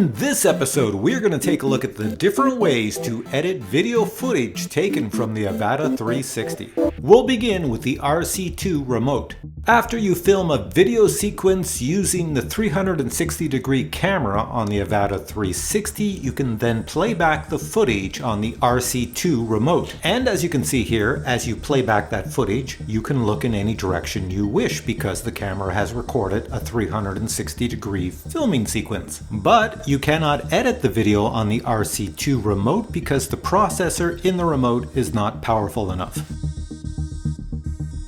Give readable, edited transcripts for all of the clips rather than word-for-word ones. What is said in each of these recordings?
In this episode, we're going to take a look at the different ways to edit video footage taken from the AVATA360. We'll begin with the RC2 Remote. After you film a video sequence using the 360-degree camera on the AVATA360, you can then play back the footage on the RC2 Remote. And as you can see here, as you play back that footage, you can look in any direction you wish because the camera has recorded a 360-degree filming sequence. But you cannot edit the video on the RC2 Remote because the processor in the remote is not powerful enough.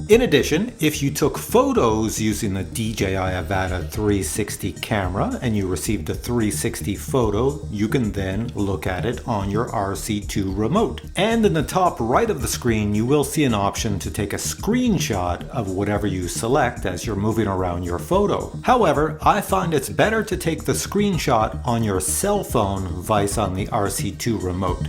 In addition, if you took photos using the DJI AVATA360 camera and you received a 360 photo, you can then look at it on your RC2 Remote. And in the top right of the screen, you will see an option to take a screenshot of whatever you select as you're moving around your photo. However, I find it's better to take the screenshot on your cell phone device on the RC2 Remote.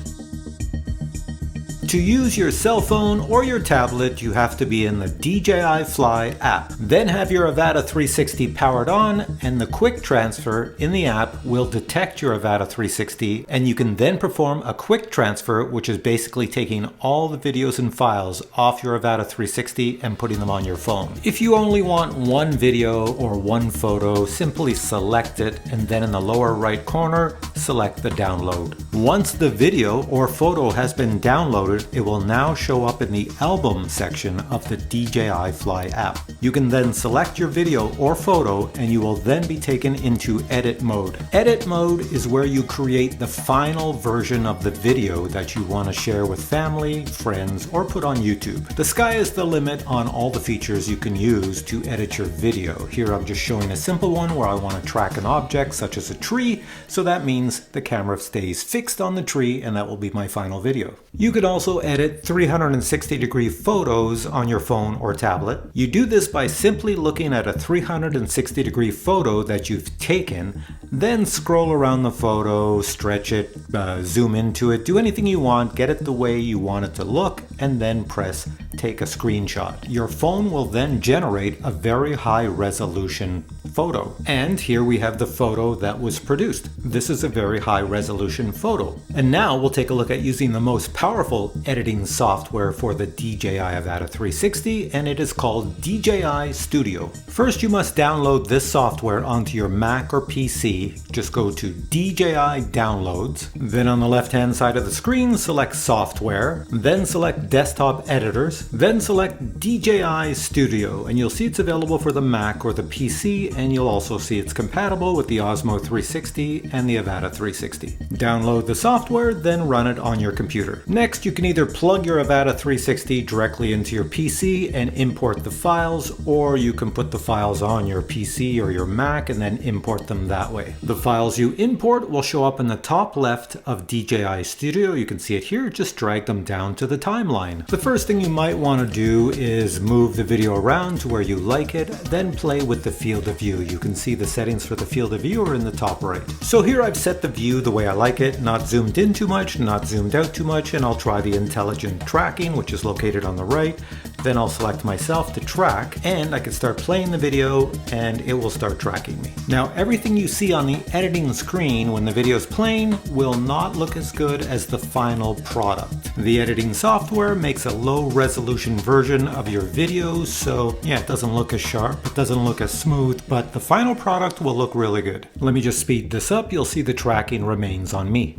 To use your cell phone or your tablet, you have to be in the DJI Fly App. Then have your AVATA360 powered on, and the quick transfer in the app will detect your AVATA360, and you can then perform a quick transfer, which is basically taking all the videos and files off your AVATA360 and putting them on your phone. If you only want one video or one photo, simply select it, and then in the lower right corner, select the download. Once the video or photo has been downloaded, it will now show up in the album section of the DJI Fly app. You can then select your video or photo and you will then be taken into edit mode. Edit mode is where you create the final version of the video that you want to share with family, friends, or put on YouTube. The sky is the limit on all the features you can use to edit your video. Here I'm just showing a simple one where I want to track an object such as a tree, so that means the camera stays fixed on the tree and that will be my final video. You could also edit 360-degree photos on your phone or tablet. You do this by simply looking at a 360-degree photo that you've taken, then scroll around the photo, stretch it, zoom into it, do anything you want, get it the way you want it to look, and then press take a screenshot. Your phone will then generate a very high resolution photo. And here we have the photo that was produced. This is a very high resolution photo. And now we'll take a look at using the most powerful editing software for the DJI AVATA360, and it is called DJI Studio. First, you must download this software onto your Mac or PC. Just go to DJI Downloads. Then on the left-hand side of the screen, select Software. Then select Desktop Editors. Then select DJI Studio, and you'll see it's available for the Mac or the PC, and you'll also see it's compatible with the Osmo 360 and the AVATA360. Download the software, then run it on your computer. Next, you can either plug your AVATA360 directly into your PC and import the files, or you can put the files on your PC or your Mac and then import them that way. The files you import will show up in the top left of DJI Studio. You can see it here. Just drag them down to the timeline. The first thing you might want to do is move the video around to where you like it, then play with the field of view. You can see the settings for the field of view are in the top right. So here I've set the view the way I like it, not zoomed in too much, not zoomed out too much, and I'll try the intelligent tracking, which is located on the right. Then I'll select myself to track, and I can start playing the video and it will start tracking me. Now everything you see on the editing screen when the video is playing will not look as good as the final product. The editing software makes a low resolution version of your videos, so yeah, it doesn't look as sharp, it doesn't look as smooth, but the final product will look really good. Let me just speed this up. You'll see the tracking remains on me.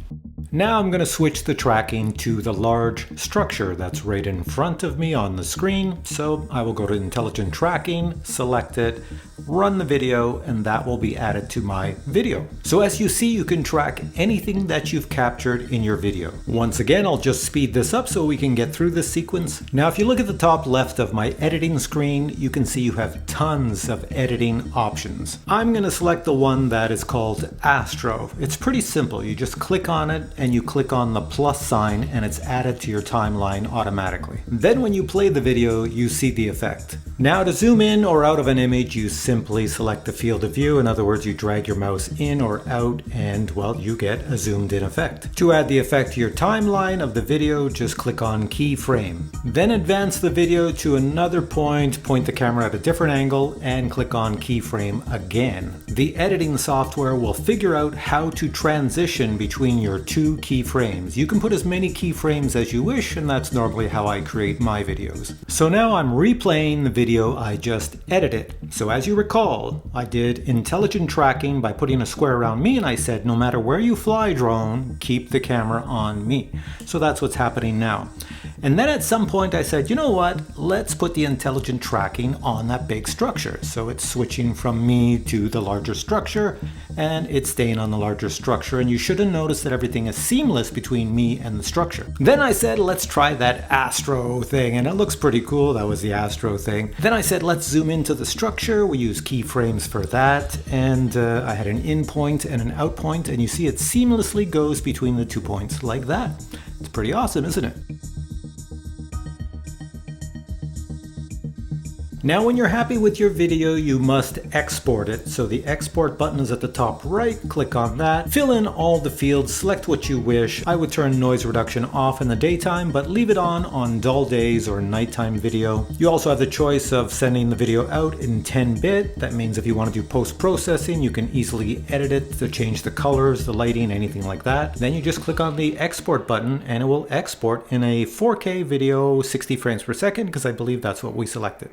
Now I'm going to switch the tracking to the large structure that's right in front of me on the screen. So I will go to Intelligent Tracking, select it, run the video, and that will be added to my video. So as you see, you can track anything that you've captured in your video. Once again, I'll just speed this up so we can get through this sequence. Now, if you look at the top left of my editing screen, you can see you have tons of editing options. I'm going to select the one that is called Astro. It's pretty simple. You just click on it and you click on the plus sign and it's added to your timeline automatically. Then when you play the video, you see the effect. Now to zoom in or out of an image, you simply select the field of view. In other words, you drag your mouse in or out and, well, you get a zoomed in effect. To add the effect to your timeline of the video, just click on keyframe. Then advance the video to another point the camera at a different angle, and click on keyframe again. The editing software will figure out how to transition between your two keyframes. You can put as many keyframes as you wish, and that's normally how I create my videos. So now I'm replaying the video I just edited. So as you recall, I did intelligent tracking by putting a square around me, and I said no matter where you fly, drone, keep the camera on me. So that's what's happening now. And then at some point I said, you know what, let's put the intelligent tracking on that big structure. So it's switching from me to the larger structure, and it's staying on the larger structure, and you should have noticed that everything is seamless between me and the structure. Then I said, let's try that astro thing, and it looks pretty cool. That was the astro thing. Then I said, let's zoom into the structure. We use keyframes for that, and I had an in point and an out point, and you see it seamlessly goes between the 2 points like that. It's pretty awesome, isn't it? Now when you're happy with your video, you must export it. So the export button is at the top right, click on that, fill in all the fields, select what you wish. I would turn noise reduction off in the daytime, but leave it on dull days or nighttime video. You also have the choice of sending the video out in 10-bit. That means if you want to do post-processing, you can easily edit it to change the colors, the lighting, anything like that. Then you just click on the export button and it will export in a 4K video, 60 frames per second, because I believe that's what we selected.